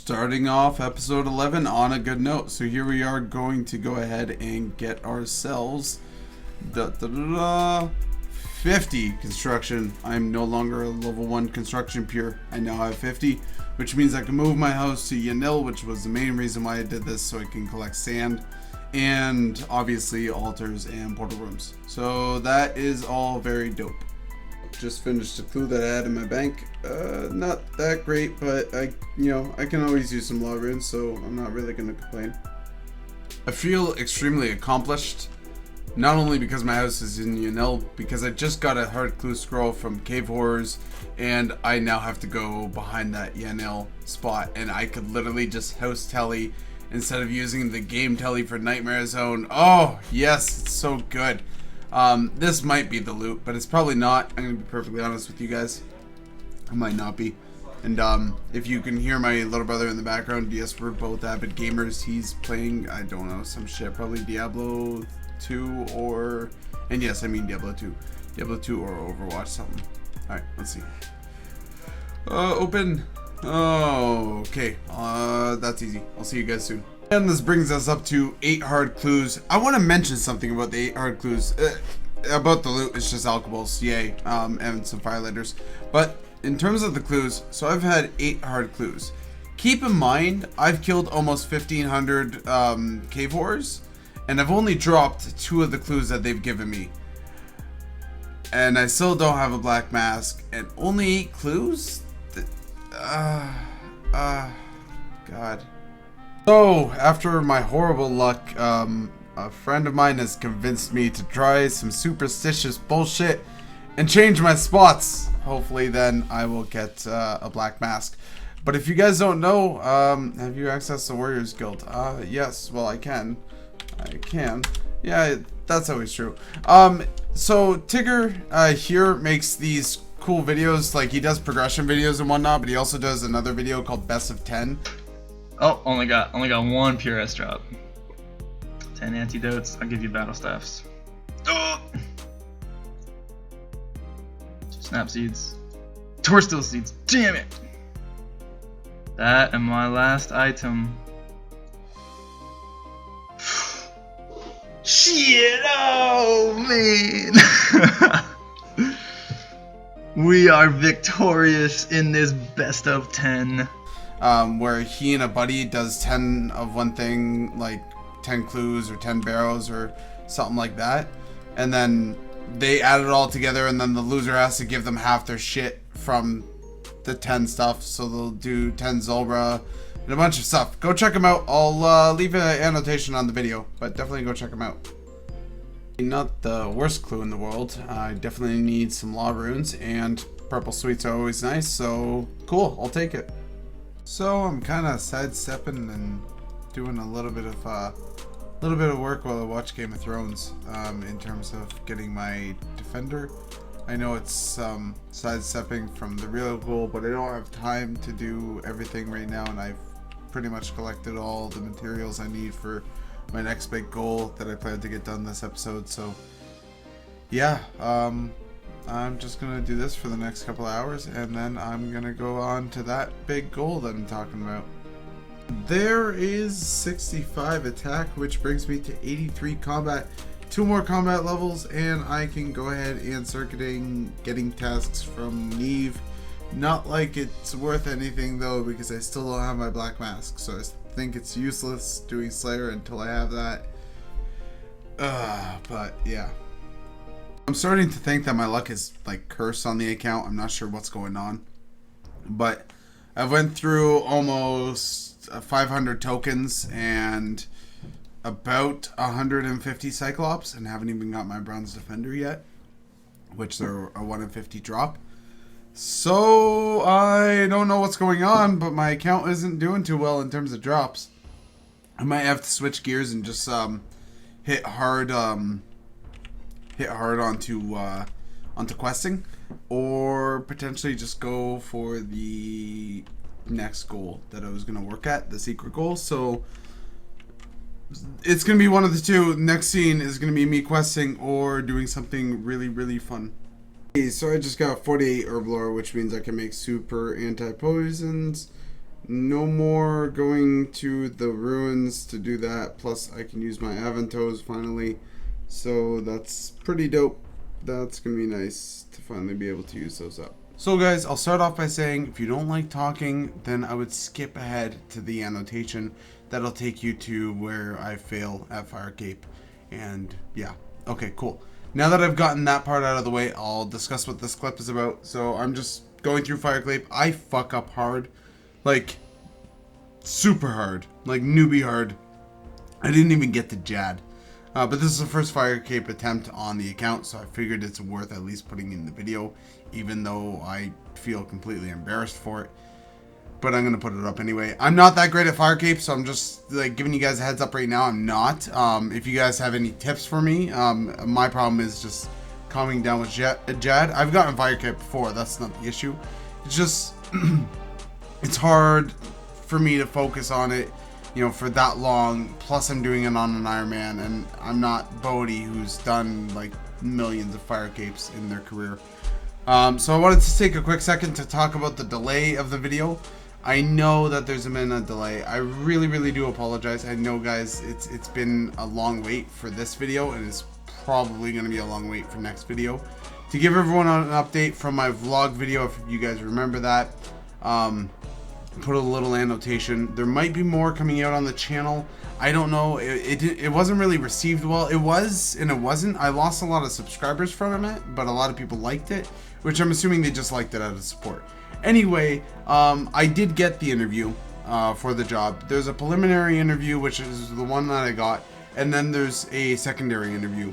Starting off episode 11 on a good note. So here we are going to go ahead and get ourselves 50 construction. I'm no longer a level 1 construction pure. I now have 50, which means I can move my house to Yanil, which was the main reason why I did this, so I can collect sand and obviously altars and portal rooms. So that is all very dope. Just finished a clue that I had in my bank. Not that great, but I can always use some law runes, so I'm not really gonna complain. I feel extremely accomplished, not only because my house is in Yanil, because I just got a hard clue scroll from Cave Horrors, and I now have to go behind that Yanil spot, and I could literally just house telly instead of using the game telly for Nightmare Zone. Oh yes, it's so good. This might be the loot, but it's probably not. I'm gonna be perfectly honest with you guys. I might not be. And if you can hear my little brother in the background, yes, we're both avid gamers. He's playing, I don't know, some shit, probably Diablo 2 or, and yes, I mean Diablo 2. Diablo 2 or Overwatch something. Alright, let's see. Open. Oh, okay. That's easy. I'll see you guys soon. And this brings us up to 8 hard clues. I want to mention something about the 8 hard clues. About the loot, it's just alcohols, yay, and some firelighters. But in terms of the clues, so I've had 8 hard clues. Keep in mind, I've killed almost 1,500 cave horrors, and I've only dropped 2 of the clues that they've given me. And I still don't have a black mask, and only 8 clues? God. So, after my horrible luck, a friend of mine has convinced me to try some superstitious bullshit and change my spots. Hopefully then I will get a black mask. But if you guys don't know, have you accessed the Warriors Guild? Yes, well I can. Yeah, that's always true. So Tigger here makes these cool videos, like he does progression videos and whatnot, but he also does another video called Best of 10. Oh, only got 1 pure S drop. 10 antidotes. I'll give you battle staffs. Oh! 2 snap seeds. Torsteel seeds. Damn it! That and my last item. Shit! Oh man! We are victorious in this best of 10. Where he and a buddy does 10 of one thing, like 10 clues or 10 barrels or something like that, and then they add it all together, and then the loser has to give them half their shit from the 10 stuff. So they'll do 10 Zulbra and a bunch of stuff. Go check them out. I'll leave an annotation on the video, but definitely go check them out. Not the worst clue in the world. I definitely need some law runes, and purple sweets are always nice, so cool, I'll take it. So I'm kind of sidestepping and doing a little bit of work while I watch Game of Thrones, in terms of getting my defender. I know it's sidestepping from the real goal, but I don't have time to do everything right now, and I've pretty much collected all the materials I need for my next big goal that I plan to get done this episode. So yeah, I'm just gonna do this for the next couple of hours, and then I'm gonna go on to that big goal that I'm talking about. There is 65 attack, which brings me to 83 combat. 2 more combat levels, and I can go ahead and start getting tasks from Neve. Not like it's worth anything though, because I still don't have my black mask, so I think it's useless doing Slayer until I have that. But yeah. I'm starting to think that my luck is like cursed on the account. I'm not sure what's going on, but I went through almost 500 tokens and about 150 Cyclops, and haven't even got my bronze defender yet, which they're a 1 in 50 drop. So I don't know what's going on, but my account isn't doing too well in terms of drops. I might have to switch gears and just hit hard onto questing, or potentially just go for the next goal that I was going to work at, the secret goal. So it's going to be one of the two. Next scene is going to be me questing or doing something really, really fun. Okay, so I just got 48 herb lore, which means I can make super anti-poisons, no more going to the ruins to do that. Plus, I can use my Aventos finally. So that's pretty dope. That's going to be nice to finally be able to use those up. So guys, I'll start off by saying if you don't like talking, then I would skip ahead to the annotation. That'll take you to where I fail at Firecape. And yeah, okay, cool. Now that I've gotten that part out of the way, I'll discuss what this clip is about. So I'm just going through Firecape. I fuck up hard. Like, super hard. Like, newbie hard. I didn't even get to Jad. But this is the first Firecape attempt on the account, so I figured it's worth at least putting in the video, even though I feel completely embarrassed for it. But I'm going to put it up anyway. I'm not that great at Firecape, so I'm just like giving you guys a heads up right now. I'm not. If you guys have any tips for me, my problem is just calming down with Jad. I've gotten Firecape before, that's not the issue. It's just, it's hard for me to focus on it, you know, for that long. Plus I'm doing it on an Ironman, and I'm not Bodhi, who's done like millions of Firecapes in their career. So I wanted to take a quick second to talk about the delay of the video. I know that there's been a delay. I really do apologize. I know, guys, it's been a long wait for this video, and it's probably going to be a long wait for next video. To give everyone an update from my vlog video, if you guys remember that, put a little annotation. There might be more coming out on the channel. I don't know. It wasn't really received well. It was and it wasn't. I lost a lot of subscribers from it, but a lot of people liked it, which I'm assuming they just liked it out of support. Anyway, I did get the interview for the job. There's a preliminary interview, which is the one that I got, and then there's a secondary interview.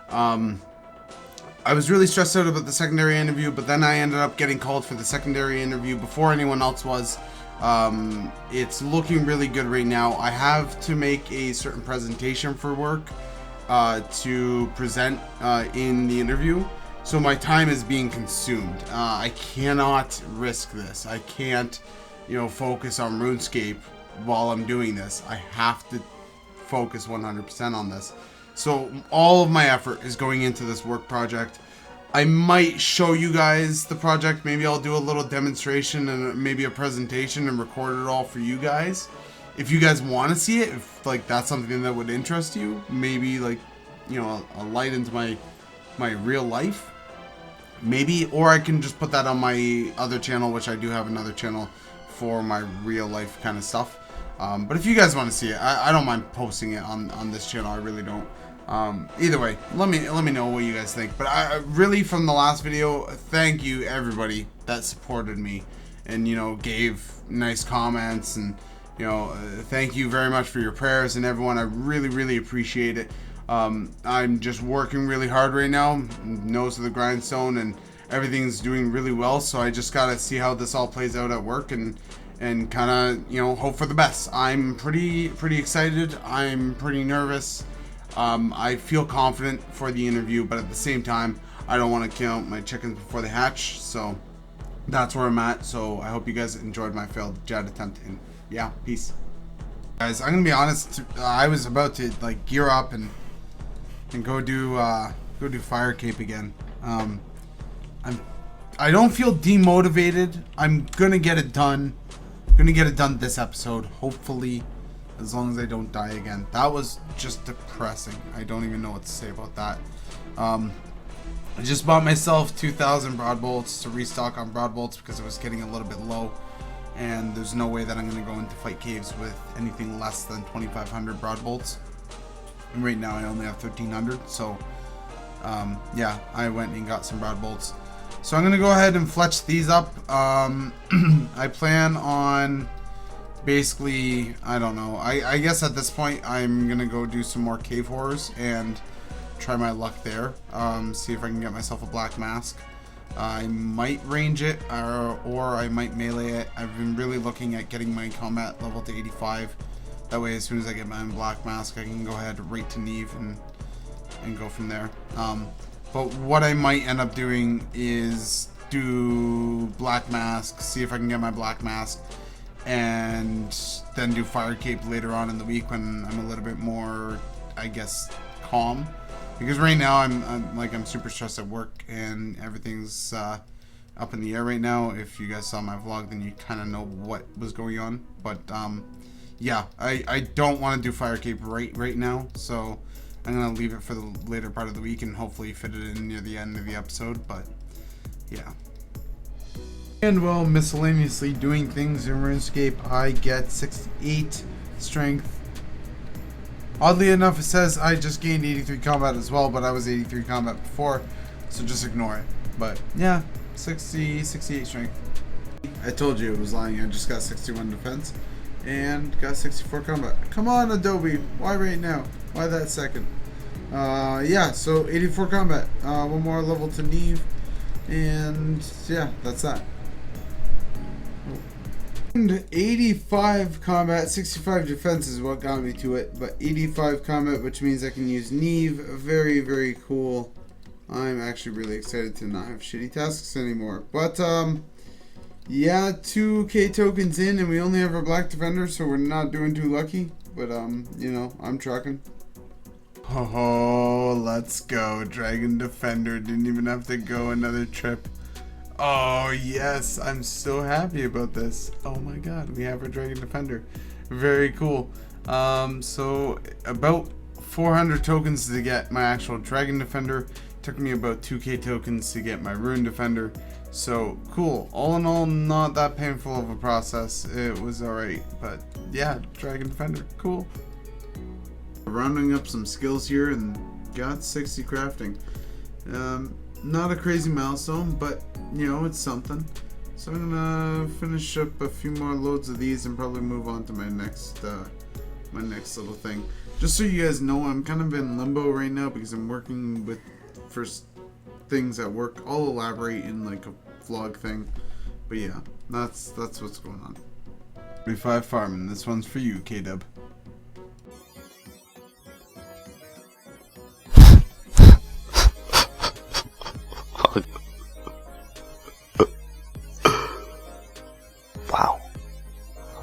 I was really stressed out about the secondary interview, but then I ended up getting called for the secondary interview before anyone else was. It's looking really good right now. I have to make a certain presentation for work to present in the interview. So my time is being consumed. I cannot risk this. I can't, you know, focus on RuneScape while I'm doing this. I have to focus 100% on this. So all of my effort is going into this work project. I might show you guys the project. Maybe I'll do a little demonstration and maybe a presentation and record it all for you guys. If you guys want to see it, if like that's something that would interest you, maybe like, you know, a light into my real life. Maybe, or I can just put that on my other channel, which I do have another channel for my real life kind of stuff. But if you guys want to see it, I don't mind posting it on this channel. I really don't. Either way, let me know what you guys think. But I really, from the last video, thank you everybody that supported me and, you know, gave nice comments, and, you know, thank you very much for your prayers and everyone. I really appreciate it. I'm just working really hard right now, nose to the grindstone, and everything's doing really well. So I just gotta see how this all plays out at work and kind of, you know, hope for the best. I'm pretty excited. I'm pretty nervous. I feel confident for the interview, but at the same time, I don't want to count my chickens before they hatch. So that's where I'm at. So I hope you guys enjoyed my failed Jad attempt, and yeah, peace. Guys, I'm gonna be honest. I was about to like gear up and go do Firecape again. I don't feel demotivated. I'm gonna get it done. I'm gonna get it done this episode, hopefully, as long as I don't die again. That was just depressing. I don't even know what to say about that. I just bought myself 2,000 broad bolts to restock on broad bolts because it was getting a little bit low, and there's no way that I'm gonna go into fight caves with anything less than 2,500 broad bolts. And right now I only have 1,300, so yeah, I went and got some broad bolts. So I'm gonna go ahead and fletch these up. I plan on basically, I don't know, I guess at this point I'm gonna go do some more cave horrors and try my luck there. See if I can get myself a black mask. I might range it, or I might melee it. I've been really looking at getting my combat level to 85. That way, as soon as I get my black mask, I can go ahead right to Neve and go from there. But what I might end up doing is do black mask, see if I can get my black mask, and then do Firecape later on in the week when I'm a little bit more, I guess, calm. Because right now I'm super stressed at work and everything's up in the air right now. If you guys saw my vlog, then you kind of know what was going on. But yeah, I don't want to do fire cape right now, so I'm gonna leave it for the later part of the week and hopefully fit it in near the end of the episode. But yeah. And well, miscellaneously doing things in RuneScape, I get 68 strength. Oddly enough, it says I just gained 83 combat as well, but I was 83 combat before, so just ignore it. But yeah, 68 strength. I told you it was lying. I just got 61 defense and got 64 combat. Come on, Adobe. Why right now? Why that second? Yeah, so 84 combat. One more level to Neve. And yeah, that's that. And 85 combat, 65 defense is what got me to it, but 85 combat, which means I can use Neve. Very, very cool. I'm actually really excited to not have shitty tasks anymore. But yeah, 2k tokens in, and we only have our black defender, so we're not doing too lucky. But you know, I'm trucking. Oh, let's go. Dragon Defender didn't even have to go another trip. Oh yes, I'm so happy about this. Oh my god, we have our Dragon Defender. Very cool. So about 400 tokens to get my actual Dragon Defender. Took me about 2k tokens to get my Rune Defender. So cool. All in all, not that painful of a process. It was alright, but yeah, Dragon Defender, cool. Rounding up some skills here and got 60 crafting. Not a crazy milestone, but you know, it's something. So I'm gonna finish up a few more loads of these and probably move on to my next little thing. Just so you guys know, I'm kind of in limbo right now because I'm working with first things at work. I'll elaborate in like a vlog thing, but yeah, that's what's going on. 35 farming. This one's for you, K-Dub. Wow.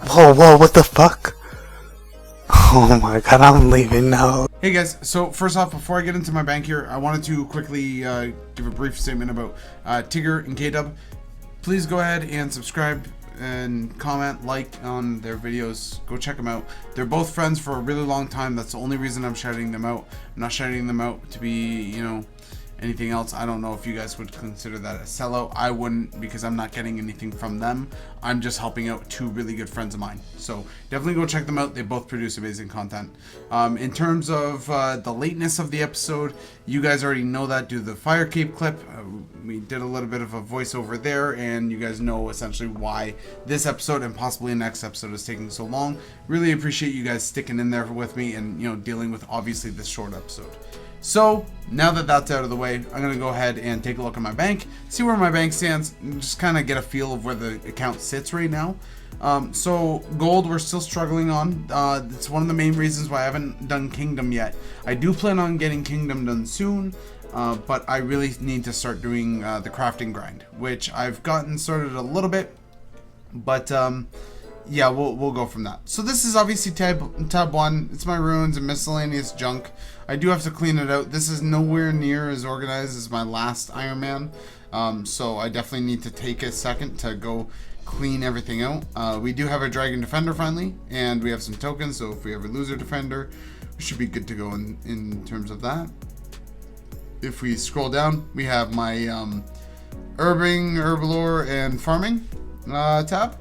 Whoa, what the fuck? Oh my god, I'm leaving now. Hey guys, so first off, before I get into my bank here, I wanted to quickly give a brief statement about Tigger and K-Dub. Please go ahead and subscribe and comment, like on their videos. Go check them out. They're both friends for a really long time. That's the only reason I'm shouting them out. I'm not shouting them out to be, you know, anything else. I don't know if you guys would consider that a sellout. I wouldn't, because I'm not getting anything from them. I'm just helping out two really good friends of mine. So definitely go check them out. They both produce amazing content. In terms of the lateness of the episode, you guys already know that due to the fire cape clip. We did a little bit of a voiceover there, and you guys know essentially why this episode and possibly the next episode is taking so long. Really appreciate you guys sticking in there with me and, you know, dealing with obviously this short episode. So now that that's out of the way, I'm going to go ahead and take a look at my bank, see where my bank stands, and just kind of get a feel of where the account sits right now. So gold, we're still struggling on. It's one of the main reasons why I haven't done Kingdom yet. I do plan on getting Kingdom done soon, but I really need to start doing the crafting grind, which I've gotten started a little bit, but yeah, we'll go from that. So this is obviously tab 1. It's my runes and miscellaneous junk. I do have to clean it out. This is nowhere near as organized as my last Iron Man, so I definitely need to take a second to go clean everything out. We do have a Dragon Defender finally, and we have some tokens, so if we ever lose our Defender, we should be good to go in terms of that. If we scroll down, we have my herbing, herbalore, and farming tab.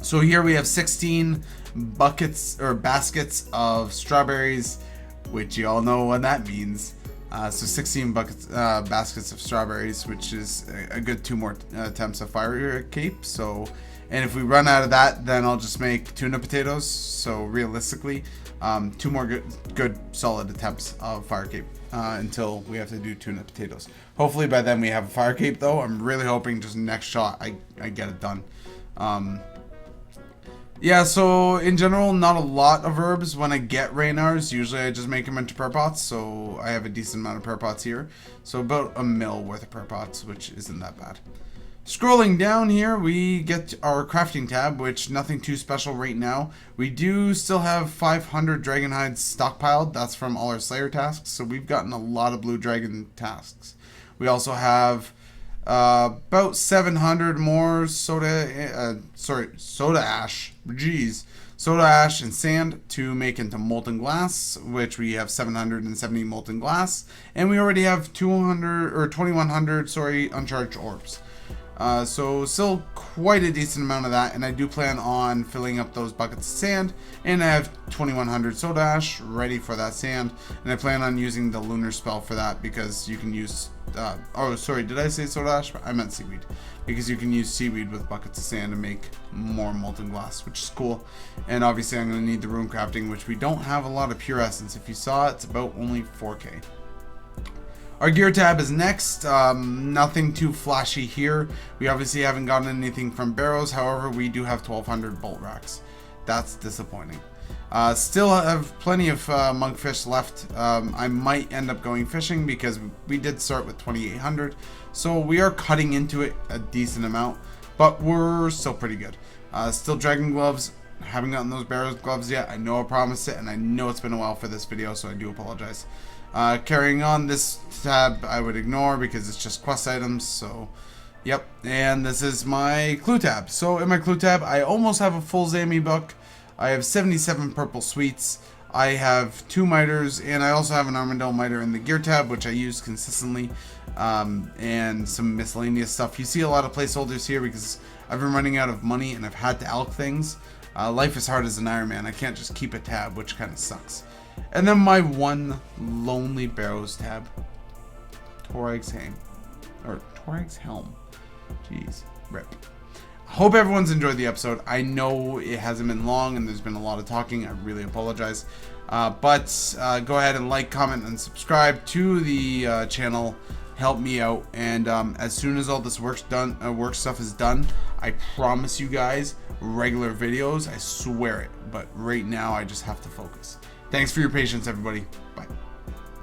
So here we have 16 buckets or baskets of strawberries, which you all know what that means. So 16 baskets of strawberries, which is a good 2 more attempts of fire cape. So, and if we run out of that, then I'll just make tuna potatoes. So realistically, 2 more good solid attempts of fire cape until we have to do tuna potatoes. Hopefully by then we have a fire cape though. I'm really hoping just next shot I get it done. Yeah, so in general, not a lot of herbs. When I get Raynars, usually I just make them into prayer pots, so I have a decent amount of prayer pots here. So about a mil worth of prayer pots, which isn't that bad. Scrolling down here, we get our crafting tab, which nothing too special right now. We do still have 500 dragon hides stockpiled. That's from all our Slayer tasks, so we've gotten a lot of blue dragon tasks. We also have About 700 more soda ash. Jeez. Soda ash and sand to make into molten glass, which we have 770 molten glass, and we already have 2100 uncharged orbs. So still quite a decent amount of that, and I do plan on filling up those buckets of sand, and I have 2100 soda ash ready for that sand, and I plan on using the lunar spell for that because you can use oh sorry, did I say soda ash? I meant seaweed, because you can use seaweed with buckets of sand to make more molten glass, which is cool. And obviously I'm going to need the rune crafting, which we don't have a lot of pure essence. If you saw, it's about only 4k. Our gear tab is next. Nothing too flashy here. We obviously haven't gotten anything from barrows. However, we do have 1200 bolt racks. That's disappointing. Still have plenty of monkfish left. I might end up going fishing because we did start with 2800. So we are cutting into it a decent amount, but we're still pretty good. Still dragon gloves. Haven't gotten those barrows gloves yet. I know I promised it, and I know it's been a while for this video, so I do apologize. Carrying on, this tab I would ignore because it's just quest items, so yep. And this is my clue tab. So in my clue tab, I almost have a full Zami book. I have 77 purple sweets. I have 2 miters, and I also have an armadillo miter in the gear tab, which I use consistently, and some miscellaneous stuff. You see a lot of placeholders here because I've been running out of money and I've had to alch things. Life is hard as an Iron Man. I can't just keep a tab, which kind of sucks. And then my one lonely barrows tab. Torag's helm. Jeez, rip. Hope everyone's enjoyed the episode. I know it hasn't been long and there's been a lot of talking. I really apologize. But go ahead and like, comment, and subscribe to the channel. Help me out. And as soon as all this work stuff is done, I promise you guys regular videos. I swear it. But right now I just have to focus. Thanks for your patience, everybody. Bye.